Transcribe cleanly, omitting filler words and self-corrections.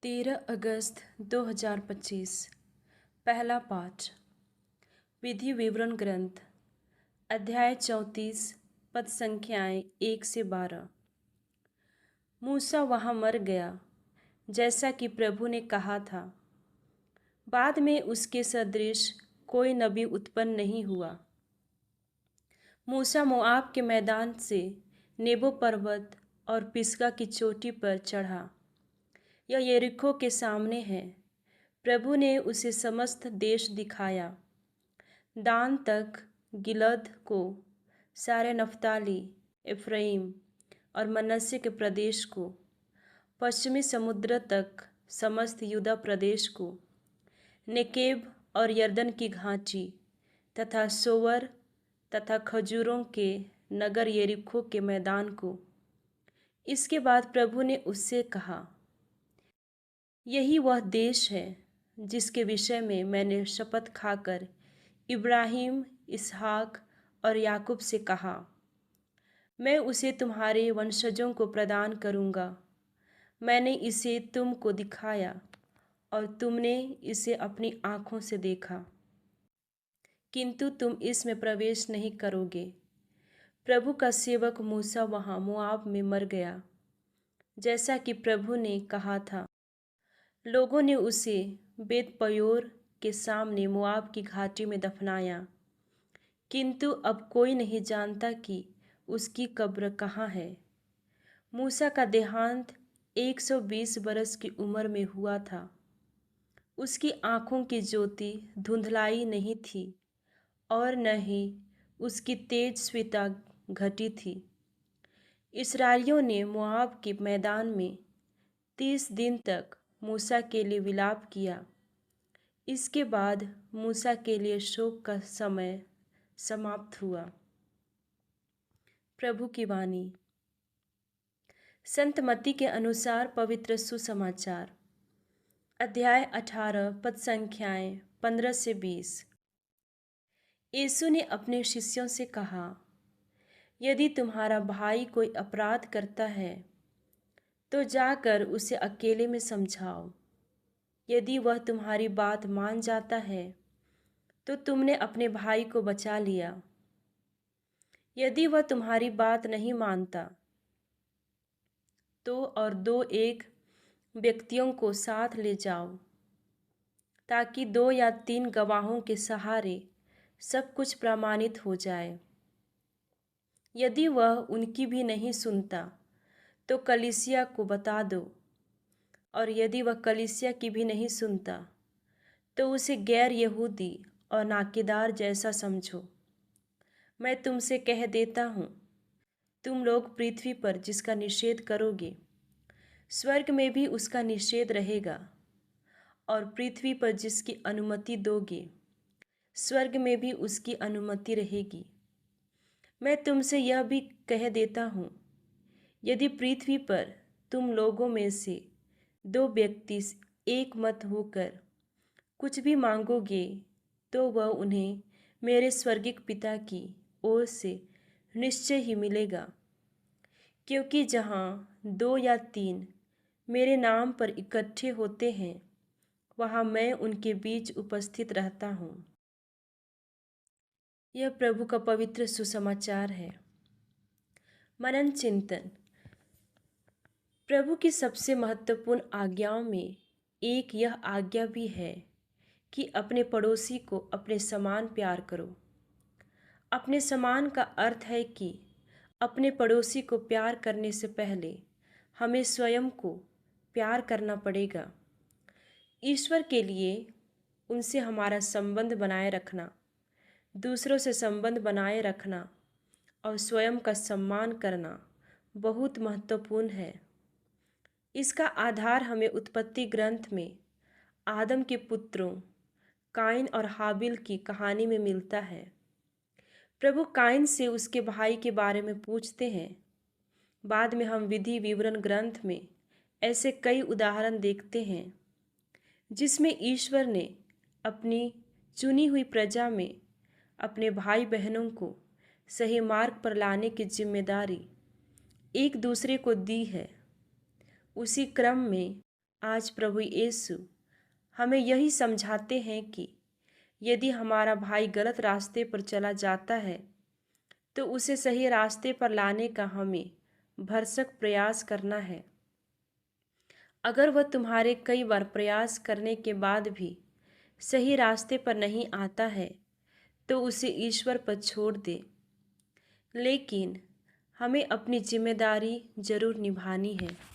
13 अगस्त 2025। पहला पाठ। विधि विवरण ग्रंथ, अध्याय 34, पद संख्याएं 1 से 12। मूसा वहाँ मर गया, जैसा कि प्रभु ने कहा था। बाद में उसके सदृश कोई नबी उत्पन्न नहीं हुआ। मूसा मोआब के मैदान से नेबो पर्वत और पिसगा की चोटी पर चढ़ा। यह यरीहो के सामने है। प्रभु ने उसे समस्त देश दिखाया, दान तक गिलद को, सारे नफ्ताली, एफ्राइम और मनस्से के प्रदेश को, पश्चिमी समुद्र तक समस्त यूदा प्रदेश को, नेकेब और यरदन की घाटी तथा सोवर तथा खजूरों के नगर यरीहो के मैदान को। इसके बाद प्रभु ने उससे कहा, यही वह देश है जिसके विषय में मैंने शपथ खाकर इब्राहिम, इसहाक और याकूब से कहा, मैं उसे तुम्हारे वंशजों को प्रदान करूँगा। मैंने इसे तुमको दिखाया और तुमने इसे अपनी आँखों से देखा, किंतु तुम इसमें प्रवेश नहीं करोगे। प्रभु का सेवक मूसा वहाँ मोआब में मर गया, जैसा कि प्रभु ने कहा था। लोगों ने उसे बेत पयोर के सामने मोआब की घाटी में दफनाया, किंतु अब कोई नहीं जानता कि उसकी कब्र कहाँ है। मूसा का देहांत 120 बरस की उम्र में हुआ था। उसकी आँखों की ज्योति धुंधलाई नहीं थी और न ही उसकी तेजस्विता घटी थी। इस्राएलियों ने मोआब के मैदान में 30 दिन तक मूसा के लिए विलाप किया। इसके बाद मूसा के लिए शोक का समय समाप्त हुआ। प्रभु की वाणी। संत मत्ती के अनुसार पवित्र सुसमाचार, अध्याय 18, पद संख्याएं 15 से 20। यीशु ने अपने शिष्यों से कहा, यदि तुम्हारा भाई कोई अपराध करता है तो जाकर उसे अकेले में समझाओ। यदि वह तुम्हारी बात मान जाता है तो तुमने अपने भाई को बचा लिया। यदि वह तुम्हारी बात नहीं मानता तो और 2-1 व्यक्तियों को साथ ले जाओ, ताकि 2 या 3 गवाहों के सहारे सब कुछ प्रमाणित हो जाए। यदि वह उनकी भी नहीं सुनता तो कलीसिया को बता दो, और यदि वह कलीसिया की भी नहीं सुनता तो उसे गैर यहूदी और नाकेदार जैसा समझो। मैं तुमसे कह देता हूँ, तुम लोग पृथ्वी पर जिसका निषेध करोगे, स्वर्ग में भी उसका निषेध रहेगा, और पृथ्वी पर जिसकी अनुमति दोगे, स्वर्ग में भी उसकी अनुमति रहेगी। मैं तुमसे यह भी कह देता हूँ, यदि पृथ्वी पर तुम लोगों में से 2 व्यक्ति एक मत होकर कुछ भी मांगोगे तो वह उन्हें मेरे स्वर्गिक पिता की ओर से निश्चय ही मिलेगा। क्योंकि जहाँ 2 या 3 मेरे नाम पर इकट्ठे होते हैं, वहाँ मैं उनके बीच उपस्थित रहता हूँ। यह प्रभु का पवित्र सुसमाचार है। मनन चिंतन। प्रभु की सबसे महत्वपूर्ण आज्ञाओं में एक यह आज्ञा भी है कि अपने पड़ोसी को अपने समान प्यार करो। अपने समान का अर्थ है कि अपने पड़ोसी को प्यार करने से पहले हमें स्वयं को प्यार करना पड़ेगा। ईश्वर के लिए उनसे हमारा संबंध बनाए रखना, दूसरों से संबंध बनाए रखना और स्वयं का सम्मान करना बहुत महत्वपूर्ण है। इसका आधार हमें उत्पत्ति ग्रंथ में आदम के पुत्रों काइन और हाबिल की कहानी में मिलता है। प्रभु काइन से उसके भाई के बारे में पूछते हैं। बाद में हम विधि विवरण ग्रंथ में ऐसे कई उदाहरण देखते हैं जिसमें ईश्वर ने अपनी चुनी हुई प्रजा में अपने भाई बहनों को सही मार्ग पर लाने की जिम्मेदारी एक दूसरे को दी है। उसी क्रम में आज प्रभु यीशु हमें यही समझाते हैं कि यदि हमारा भाई गलत रास्ते पर चला जाता है तो उसे सही रास्ते पर लाने का हमें भरसक प्रयास करना है। अगर वह तुम्हारे कई बार प्रयास करने के बाद भी सही रास्ते पर नहीं आता है तो उसे ईश्वर पर छोड़ दे, लेकिन हमें अपनी जिम्मेदारी जरूर निभानी है।